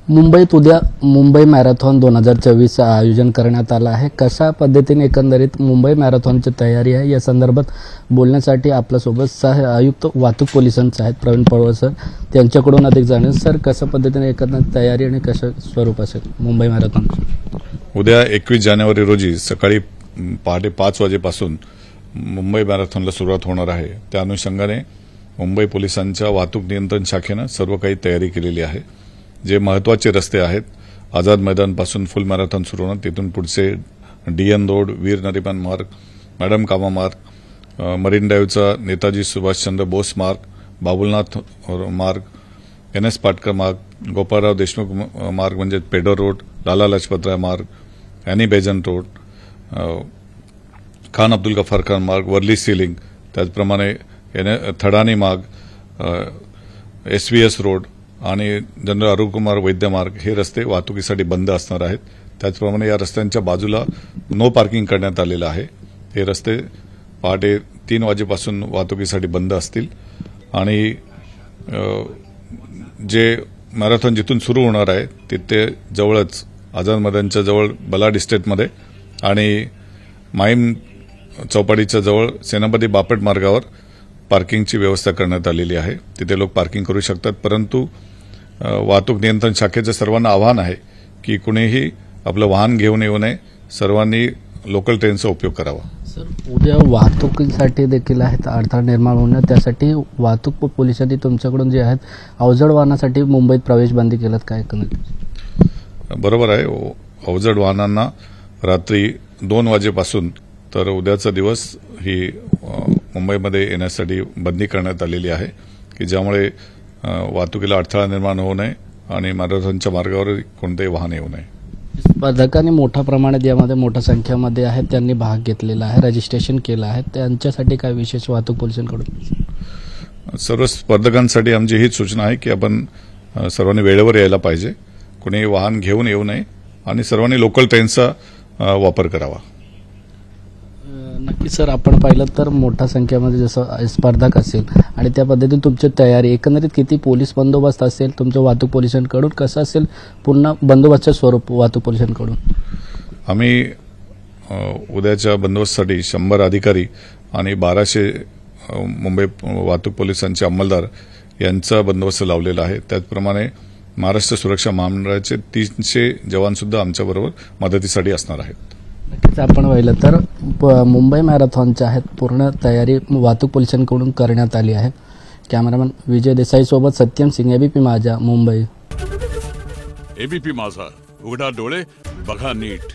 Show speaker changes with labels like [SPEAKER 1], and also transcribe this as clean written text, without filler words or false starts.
[SPEAKER 1] मुंबईत उद्या मुंबई मॅरेथॉन 2024 आयोजन करण्यात आलं आहे। कशा पद्धतीने एकंदरीत मुंबई मॅरेथॉनची तयारी आहे या संदर्भात बोलण्यासाठी आपल्यासोबत सह आयुक्त वाहतूक पोलिसांचे आहेत प्रवीण पवार सर, त्यांच्याकडून अधिक जाणून सर कशा पद्धतीने एकंदरीत तयारी आणि कशा स्वरूप असेल मुंबई मॅरेथॉन।
[SPEAKER 2] उद्या 21 जानेवारी रोजी सकाळी पहाटे 5 वाजेपासून मुंबई मॅरेथॉनला सुरुवात होणार आहे। त्या अनुषंगाने मुंबई पोलिसांच्या वाहतूक नियंत्रण शाखेने सर्व काही तयारी केलेली आहे। जे महत्त्वाचे रस्ते आहेत, आझाद मैदानपासून फुल मॅरेथॉन सुरू होणार, तिथून पुढचे डीएन रोड, वीर नरिमन मार्ग, मॅडम कामा मार्ग, मरीन ड्राईव्हचा नेताजी सुभाषचंद्र बोस मार्ग, बाबुलनाथ मार्ग, NS पाटकर मार्ग, गोपाळराव देशमुख मार्ग म्हणजे पेडर रोड, लाला लजपतराय मार्ग, ॲनी बेजंत रोड, खान अब्दुल गफार खान मार्ग, वर्ली सीलिंग, त्याचप्रमाणे थडानी मार्ग, SVS रोड आणि जनरल अरुणकुमार वैद्य मार्ग हे रस्ते वाहतुकीसाठी बंद असणार आहेत। त्याचप्रमाणे या रस्त्यांच्या बाजूला नो पार्किंग करण्यात आलेलं आहे। हे रस्ते पहाटे 3 वाजेपासून वाहतुकीसाठी बंद असतील आणि जे मॅरेथॉन जिथून सुरू होणार आहे तिथे जवळच आझाद मैदानच्या जवळ बलाड इस्टेटमध्ये आणि माहीम चौपाटीच्या जवळ सेनापती बापट मार्गावर पार्किंगची व्यवस्था करण्यात आलेली आहे। तिथे लोक पार्किंग करू शकतात, परंतु वाहतूक नियंत्रण शाखेचं सर्वांना आवाहन आहे की कुणीही आपलं वाहन घेऊन येऊ नये, सर्वांनी लोकल ट्रेनचा उपयोग करावा।
[SPEAKER 1] सर उद्या वाहतुकीसाठी देखील आहेत अडथळा निर्माण होणार, त्यासाठी वाहतूक पोलिसांनी तुमच्याकडून जे आहेत अवजड वाहनासाठी मुंबईत प्रवेश बंदी केलं काय करणार?
[SPEAKER 2] बरोबर आहे, अवजड वाहनांना रात्री 2 वाजेपासून तर उद्याचा दिवस ही मुंबईमध्ये येण्यासाठी बंदी करण्यात आलेली आहे की ज्यामुळे वाहतुकीला अडथळा निर्माण होऊ नये आणि मॅरेथॉनच्या मार्गावर कोणतेही वाहन येऊ नये।
[SPEAKER 1] स्पर्धकांनी मोठ्या प्रमाणात यामध्ये मोठ्या संख्येमध्ये आहेत, त्यांनी भाग घेतलेला आहे, रजिस्ट्रेशन केलं आहे, त्यांच्यासाठी काय विशेष वाहतूक पोलिसांकडून?
[SPEAKER 2] सर्व स्पर्धकांसाठी आमची हीच सूचना आहे की आपण सर्वांनी वेळेवर यायला पाहिजे, कुणीही वाहन घेऊन येऊ नये आणि सर्वांनी लोकल ट्रेनचा वापर करावा।
[SPEAKER 1] नक्की सर, आपण पाहिलं तर मोठ्या संख्येमध्ये जसं स्पर्धक असेल आणि त्या पद्धतीने तुमची तयारी एकंदरीत किती पोलीस बंदोबस्त असेल तुमच्या वाहतूक पोलिसांकडून, कसं असेल पुन्हा बंदोबस्तचं स्वरूप वाहतूक पोलिसांकडून?
[SPEAKER 2] आम्ही उद्याच्या बंदोबस्तासाठी 100 अधिकारी आणि 1200 मुंबई वाहतूक पोलिसांचे अंमलदार यांचा बंदोबस्त लावलेला आहे। त्याचप्रमाणे महाराष्ट्र सुरक्षा महामंडळाचे 300 जवानसुद्धा आमच्याबरोबर मदतीसाठी असणार आहेत।
[SPEAKER 1] नक्कीच आपण पाहिलं तर मुंबई मॅरेथॉनच्या आहेत पूर्ण तयारी वाहतूक पोलिसांकडून करण्यात आली आहे। कॅमेरामॅन विजय देसाई सोबत सत्यम सिंग, ABP माझा, मुंबई।
[SPEAKER 3] ABP माझा, उघडा डोळे बघा नीट।